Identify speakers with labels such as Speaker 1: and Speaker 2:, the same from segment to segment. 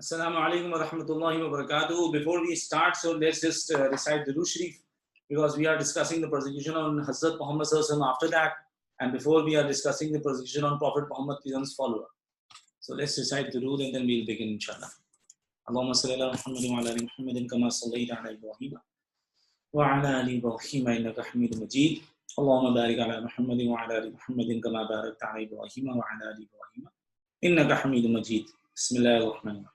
Speaker 1: Assalamu alaikum wa rahmatullahi wa barakatuh. Before we start, so let's just recite the Durood Sharif, because we are discussing the persecution on Hazrat Muhammad Sallallahu after that, and before we are discussing the persecution on Prophet Muhammad Sallallahu follower. So let's recite the Durood and then we'll begin inshallah. Allahumma salli ala Muhammadin wa ala ali Muhammadin kama sallaita ala Ibrahim wa ala ali Ibrahim innaka Hamidum Majid. Allahumma barik ala Muhammadin wa ala ali Muhammadin kama barakta ala Ibrahim wa ala ali Ibrahim innaka Hamidum Majid. Bismillahirrahmanirrahim.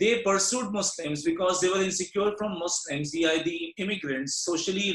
Speaker 1: They pursued Muslims because they were insecure from Muslims, the immigrants, socially,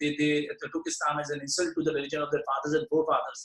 Speaker 1: they took Islam as an insult to the religion of their fathers and forefathers।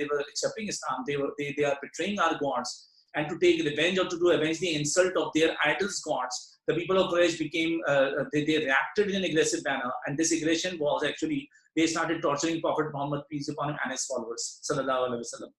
Speaker 1: they were accepting Islam, they are betraying our gods, and to take revenge or to avenge the insult of their idols gods, the people of Quraysh became they reacted in an aggressive manner, and this aggression was actually they started torturing Prophet Muhammad peace upon him and his followers sallallahu alaihi wasallam।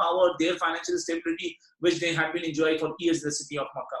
Speaker 1: power, their financial stability which they had been enjoying for years in the city of Makkah।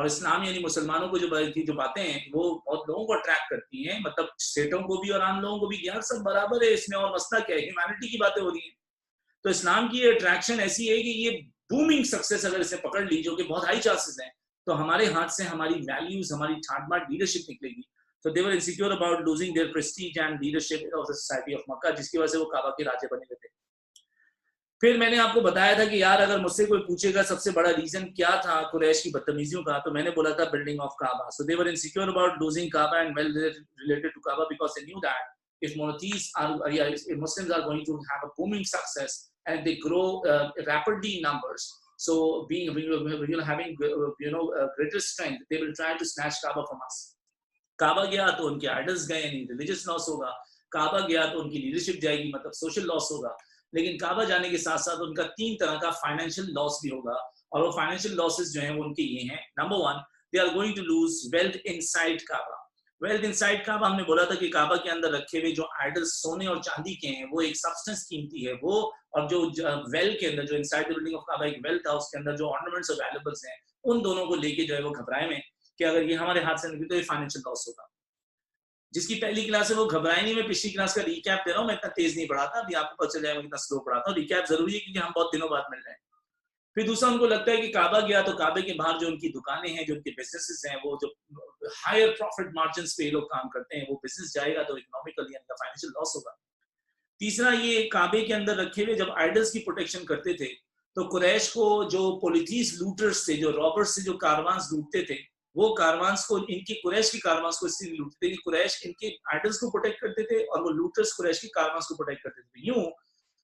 Speaker 1: اور اسلام یعنی مسلمانوں کو جو باتیں ہیں وہ بہت لوگوں کو اٹریکٹ کرتی ہیں, مطلب سیٹوں کو بھی اور عام لوگوں کو بھی, یار سب برابر ہے اس میں اور مسئلہ کیا ہے, ہیومینٹی کی باتیں ہو رہی ہیں. تو اسلام کی یہ اٹریکشن ایسی ہے کہ یہ بومنگ سکسیس اگر اسے پکڑ لی, جو کہ بہت ہائی چانسز ہیں, تو ہمارے ہاتھ سے ہماری ویلیوز, ہماری ٹھاٹ باٹ لیڈرشپ نکلے گی. So they were insecure about losing their prestige and leadership of the society of Makkah, جس کی وجہ سے وہ کعبہ کے راجے بنے ہوئے تھے. پھر میں نے آپ کو بتایا تھا کہ یار اگر مجھ سے کوئی پوچھے گا سب سے بڑا ریزن کیا تھا قریش کی بدتمیزیوں کا, تو میں نے بولا تھا building of Kaaba. So they were insecure about losing Kaaba and well related to Kaaba because they knew that if monotheists are, if Muslims are going to have a booming success and they grow rapidly in numbers, so being having greater strength, they will try to snatch Kaaba from us. کعبہ گیا تو ان کے idols گئے, یعنی religious لاس ہوگا. کعبہ گیا تو ان کی leadership جائے گی, مطلب سوشل لاس ہوگا. لیکن کعبہ جانے کے ساتھ ساتھ ان کا 3 طرح کا فائنینشیل لاس بھی ہوگا, اور وہ فائنینشیل لاسز جو ہیں وہ ان کے یہ ہیں. Number 1, they are going to lose wealth inside Kaaba. wealth inside Kaaba, ہم نے بولا تھا کہ کعبہ کے اندر رکھے ہوئے جو آئیڈلز سونے اور چاندی کے ہیں وہ ایک سبسٹنس قیمتی ہے وہ, اور جو ویل کے اندر جو انسائڈ دی بلڈنگ آف کعبہ ایک ویل تھا, اس کے اندر جو آرنامنٹس اور ویلیبلز ہیں ان دونوں کو لے کے جو ہے وہ گھبرائے میں کہ اگر یہ ہمارے ہاتھ سے نکلے تو یہ فائنینشیل لاس ہوگا. جس کی پہلی کلاس ہے وہ گھبرائے نہیں. میں پچھلی کلاس کا ریکیپ دے رہا ہوں, میں اتنا تیز نہیں پڑھاتا, ابھی آپ کو پتہ چل جائے گا کتنا سلو پڑھاتا ہوں. ریکیپ ضروری ہے کیونکہ ہم بہت دنوں بعد مل رہے ہیں. پھر دوسرا ان کو لگتا ہے کہ کعبہ گیا تو کعبے کے باہر جو ان کی دکانیں ہیں, جو ان کے بزنسز ہیں, وہ جو ہائر پروفٹ مارجنز پہ یہ لوگ کام کرتے ہیں, وہ بزنس جائے گا تو اکنامیکلی ان کا فائنینشیل لاس ہوگا. تیسرا, یہ کعبے کے اندر رکھے ہوئے جب آئیڈلز کی پروٹیکشن کرتے تھے تو قریش کو جو پولیتھیس لوٹرز تھے, جو رابرز تھے, جو کاروانز لوٹتے تھے, وہ کاروانز کو ان کی قریش کی کاروانز کو اس لیے لوٹتے تھے کہ قریش ان کے آئیڈلز کو پروٹیکٹ کرتے تھے اور وہ لوٹرز قریش کی کاروانز کو پروٹیکٹ کرتے تھے. یوں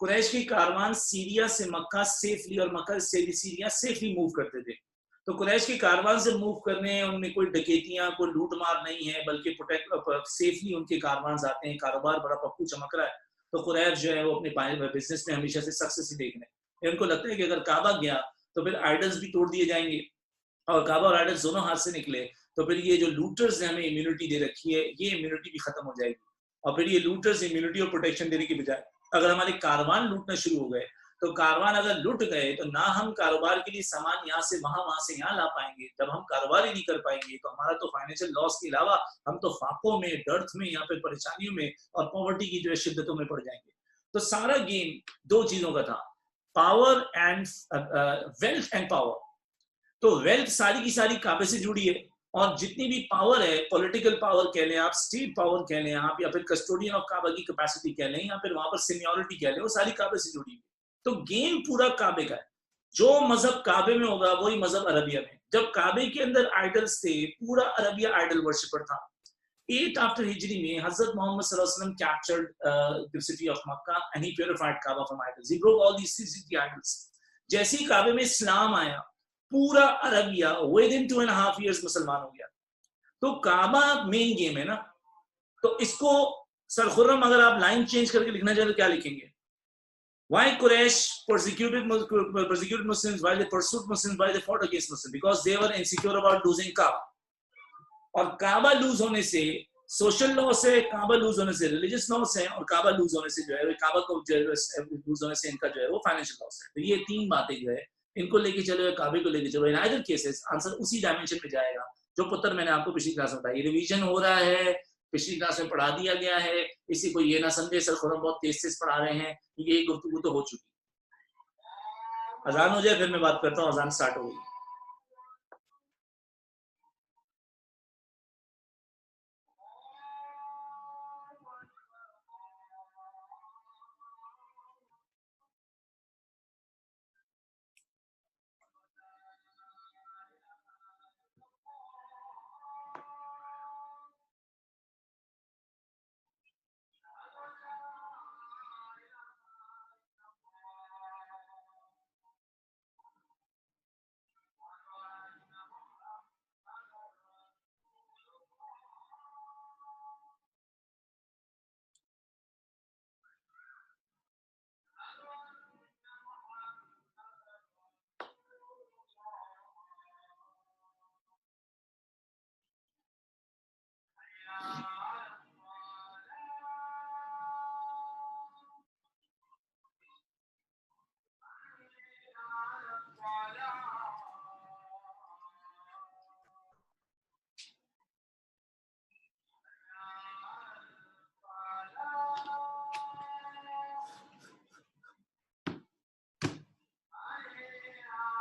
Speaker 1: قریش کی کاروان سیریا سے مکہ سیفلی اور مکہ سے سیریا سیفلی موو کرتے تھے. تو قریش کی کاروان سے موو کرنے ان میں کوئی ڈکیتیاں, کوئی لوٹ مار نہیں ہے, بلکہ پروٹیکٹ سیفلی ان کے کاروانز آتے ہیں, کاروبار بڑا پپو چمک رہا ہے. تو قریش جو ہے وہ اپنے بزنس میں ہمیشہ سے سکسیس ہی دیکھ رہے ہیں. ان کو لگتا ہے کہ اگر کعبہ گیا تو پھر آئیڈلز بھی توڑ دیے جائیں گے, اور کعبہ اور آئیڈلز دونوں ہاتھ سے نکلے تو پھر یہ جو لوٹرز نے ہمیں امیونٹی دے رکھی ہے, یہ امیونٹی بھی ختم ہو جائے گی. اور پھر یہ لوٹرز امیونٹی اور پروٹیکشن دینے کی بجائے اگر ہمارے کاروان لوٹنا شروع ہو گئے, تو کاروان اگر لٹ گئے تو نہ ہم کاروبار کے لیے سامان یہاں سے وہاں سے یہاں لا پائیں گے. جب ہم کاروبار ہی نہیں کر پائیں گے تو ہمارا تو فائنینشیل لاس کے علاوہ ہم تو فاقوں میں, ڈرتھ میں, یا پھر پریشانیوں میں اور پاورٹی کی جو ہے شدتوں میں پڑ جائیں گے. تو سارا گیم 2 چیزوں کا تھا, power and wealth and power. تو ویلتھ ساری کی ساری کعبے سے جڑی ہے, اور جتنی بھی پاور ہے, پولیٹیکل پاور کہہ لیں آپ, اسٹیٹ پاور کہہ لیں آپ, یا پھر کسٹوڈین آف کعبہ کی کیپیسٹی کہہ لیں, یا پھر وہاں پر سینیورٹی کہہ لیں, وہ ساری کعبے سے جڑی ہے. تو گیم پورا کعبے کا ہے. جو مذہب کعبے میں ہوگا وہی مذہب عربیہ میں. جب کعبے کے اندر آئیڈلز تھے, پورا عربیہ آئیڈل ورشپر تھا. 8 after ہجری میں حضرت محمد صلی اللہ علیہ وسلم captured the city of Makkah and he purified Kaaba from idols. He broke all these 360 idols. جیسے ہی کعبے میں اسلام آیا, پورا عربیہ within 2.5 years مسلمان ہو گیا. تو کعبہ مین گیم ہے نا. تو اس کو سر خرم اگر آپ لائن چینج کر کے لکھنا چاہیں تو کیا لکھیں گے؟ Why Quraysh persecuted Muslims, why they pursued Muslims, why they fought against Muslims? Because they were insecure about losing Kaaba. اور کعبہ لوز ہونے سے سوشل لاس ہے, کعبہ لوز ہونے سے ریلیجس لاس ہے, اور کعبہ لوز ہونے سے جو ہے کعبہ کو لوز ہونے سے ان کا جو ہے وہ فائنینشیل لاس ہے. تو یہ 3 باتیں جو ہے ان کو لے کے چلو, کعبے کو لے کے چلو, ان آئدر کیسز آنسر اسی ڈائمینشن میں جائے گا جو پتر میں نے آپ کو پچھلی کلاس میں بتایا. یہ ریویژن ہو رہا ہے, پچھلی کلاس میں پڑھا دیا گیا ہے, اسی کو یہ نہ سمجھے سر خورم بہت تیز پڑھا رہے ہیں. یہ گفتگو تو ہو چکی. اذان ہو جائے پھر میں بات کرتا ہوں. اذان سٹارٹ ہو گئی.